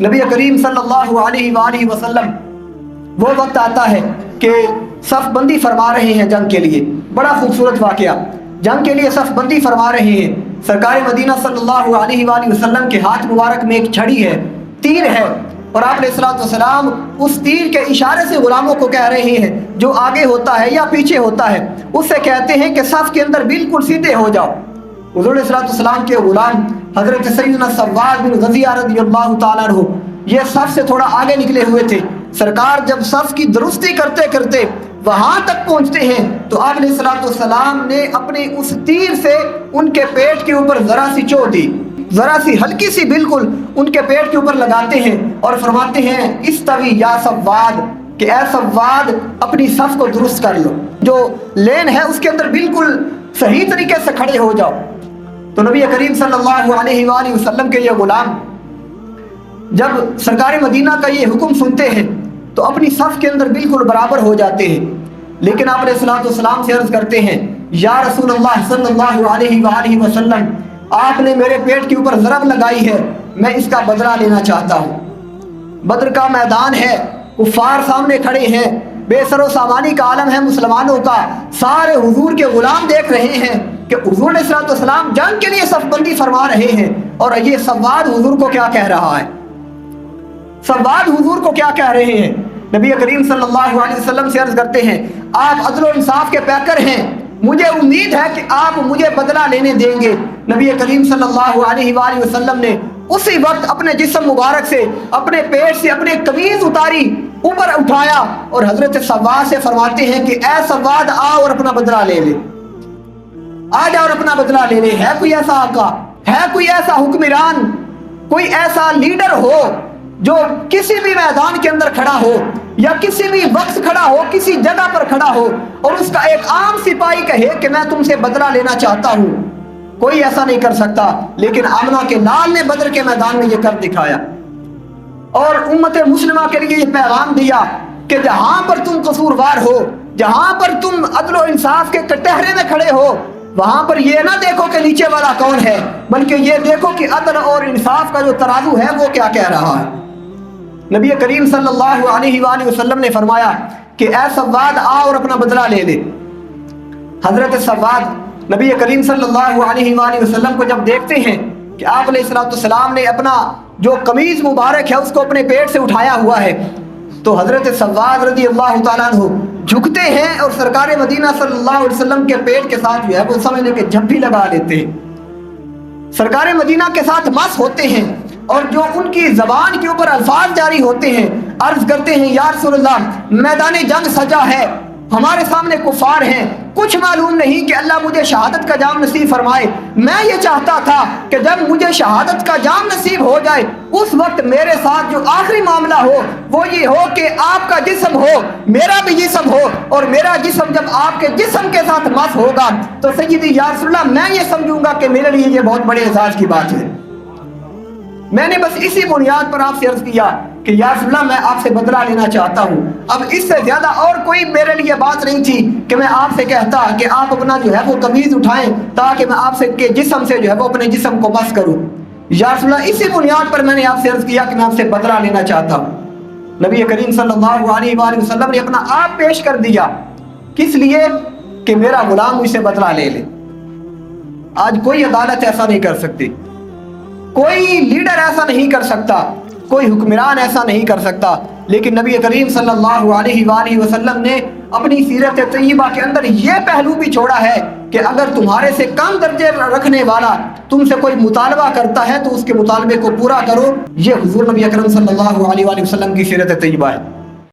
نبی کریم صلی اللہ علیہ وآلہ وسلم وہ وقت آتا ہے کہ صف بندی فرما رہے ہیں جنگ کے لیے. بڑا خوبصورت واقعہ. جنگ کے لیے صف بندی فرما رہے ہیں. سرکار مدینہ صلی اللہ علیہ وآلہ وسلم کے ہاتھ مبارک میں ایک چھڑی ہے, تیر ہے, اور آپ علیہ الصلوۃ والسلام اس تیر کے اشارے سے غلاموں کو کہہ رہے ہیں جو آگے ہوتا ہے یا پیچھے ہوتا ہے اس سے کہتے ہیں کہ صف کے اندر بالکل سیدھے ہو جاؤ. حضور علیہ الصلوۃ والسلام کے غلام حضرت سیدنا سواد بن غزیہ رضی اللہ تعالیٰ عنہ یہ صف سے تھوڑا آگے نکلے ہوئے تھے. سرکار جب صف کی درستی کرتے کرتے وہاں تک پہنچتے ہیں تو آپ علیہ الصلوۃ والسلام نے اپنی اس تیر سے ان کے پیٹ کے اوپر ذرا سی چوٹ دی, ذرا سی ہلکی سی بالکل ان کے پیٹ کے اوپر لگاتے ہیں اور فرماتے ہیں استوی یا سواد, کہ اے سواد اپنی صف کو درست کر لو, جو لین ہے اس کے اندر بالکل صحیح طریقے سے کھڑے ہو جاؤ. تو نبی کریم صلی اللہ علیہ وآلہ وسلم کے یہ غلام جب سرکار مدینہ کا یہ حکم سنتے ہیں تو اپنی صف کے اندر بالکل برابر ہو جاتے ہیں. لیکن آپ علیہ الصلوۃ والسلام سے عرض کرتے ہیں یا رسول اللہ صلی اللہ علیہ وآلہ وسلم, آپ نے میرے پیٹ کے اوپر ضرب لگائی ہے, میں اس کا بدلہ لینا چاہتا ہوں. بدر کا میدان ہے, کفار سامنے کھڑے ہیں, بے سر و سامانی کا عالم ہے مسلمانوں کا, سارے حضور کے غلام دیکھ رہے ہیں کہ حضور علیہ الصلوۃ والسلام جنگ کے لیے صف بندی فرما رہے ہیں اور یہ سواد حضور کو کیا کہہ رہا ہے, سواد حضور کو کیا کہہ رہے ہیں. نبی کریم صلی اللہ علیہ وسلم سے عرض کرتے ہیں آپ عدل و انصاف کے پیکر ہیں, مجھے امید ہے کہ آپ مجھے بدلہ لینے دیں گے. نبی کریم صلی اللہ علیہ وآلہ وسلم نے اسی وقت اپنے جسم مبارک سے اپنے پیٹ سے اپنے قمیض اتاری, اوپر اٹھایا اور حضرت سواد سے فرماتے ہیں کہ اے سواد آؤ اور اپنا بدلہ لے لے, آ جا اور اپنا بدلہ لے لے. ہے کوئی ایسا آقا, ہے کوئی ایسا حکمران, کوئی ایسا لیڈر ہو جو کسی بھی میدان کے اندر کھڑا ہو یا کسی بھی وقت کھڑا ہو, کسی جگہ پر کھڑا ہو اور اس کا ایک عام سپاہی کہے کہ میں تم سے بدلہ لینا چاہتا ہوں؟ کوئی ایسا نہیں کر سکتا. لیکن آمنہ کے لال نے بدر کے میدان میں یہ کر دکھایا اور امت مسلمہ کے لیے یہ پیغام دیا کہ جہاں پر تم قصوروار ہو, جہاں پر تم عدل و انصاف کے کٹہرے میں کھڑے ہو, وہاں پر یہ نہ دیکھو کہ نیچے والا کون ہے, بلکہ یہ دیکھو کہ عدل اور انصاف کا جو ترازو ہے وہ کیا کہہ رہا ہے. نبی کریم صلی اللہ علیہ وآلہ وسلم نے فرمایا کہ اے سواد آؤ اور اپنا بدلہ لے لے. حضرت سواد نبی کریم صلی اللہ علیہ وآلہ وسلم کو جب دیکھتے ہیں کہ آپ علیہ الصلوۃ والسلام نے اپنا جو قمیض مبارک ہے اس کو اپنے پیٹ سے اٹھایا ہوا ہے تو حضرت سواد رضی اللہ تعالیٰ عنہ جھکتے ہیں اور سرکار مدینہ صلی اللہ علیہ وسلم کے پیٹ کے ساتھ جو ہے وہ سمجھنے کے جھپی لگا لیتے ہیں, سرکار مدینہ کے ساتھ مس ہوتے ہیں اور جو ان کی زبان کے اوپر الفاظ جاری ہوتے ہیں عرض کرتے ہیں یا رسول اللہ میدان جنگ سجا ہے, ہمارے سامنے کفار ہیں, کچھ معلوم نہیں کہ اللہ مجھے شہادت کا جام نصیب فرمائے. میں یہ چاہتا تھا کہ جب مجھے شہادت کا جام نصیب ہو جائے اس وقت میرے ساتھ جو آخری معاملہ ہو وہ یہ ہو کہ آپ کا جسم ہو, میرا بھی جسم ہو, اور میرا جسم جب آپ کے جسم کے ساتھ مس ہوگا تو سیدی یا رسول اللہ میں یہ سمجھوں گا کہ میرے لیے یہ بہت بڑے اعزاز کی بات ہے. میں نے بس اسی بنیاد پر آپ سے عرض کیا کہ یا رسول اللہ میں آپ سے بدلہ لینا چاہتا ہوں. اب اس سے زیادہ اور کوئی میرے لیے بات نہیں تھی کہ میں آپ سے کہتا کہ آپ اپنا جو ہے وہ قمیض اٹھائیں تاکہ میں آپ سے کے جسم سے جو ہے وہ اپنے جسم کو بس کروں. یا رسول اللہ اسی بنیاد پر میں نے آپ سے عرض کیا کہ میں آپ سے بدلہ لینا چاہتا ہوں. نبی کریم صلی اللہ علیہ وآلہ وسلم نے اپنا آپ پیش کر دیا, کس لیے کہ میرا غلام مجھ سے بدلہ لے لے. آج کوئی عدالت ایسا نہیں کر سکتی, کوئی لیڈر ایسا نہیں کر سکتا, کوئی حکمران ایسا نہیں کر سکتا. لیکن نبی کریم صلی اللہ علیہ وآلہ وسلم نے اپنی سیرت طیبہ کے اندر یہ پہلو بھی چھوڑا ہے کہ اگر تمہارے سے کم درجے رکھنے والا تم سے کوئی مطالبہ کرتا ہے تو اس کے مطالبے کو پورا کرو. یہ حضور نبی اکرم صلی اللہ علیہ وآلہ وسلم کی سیرت طیبہ ہے.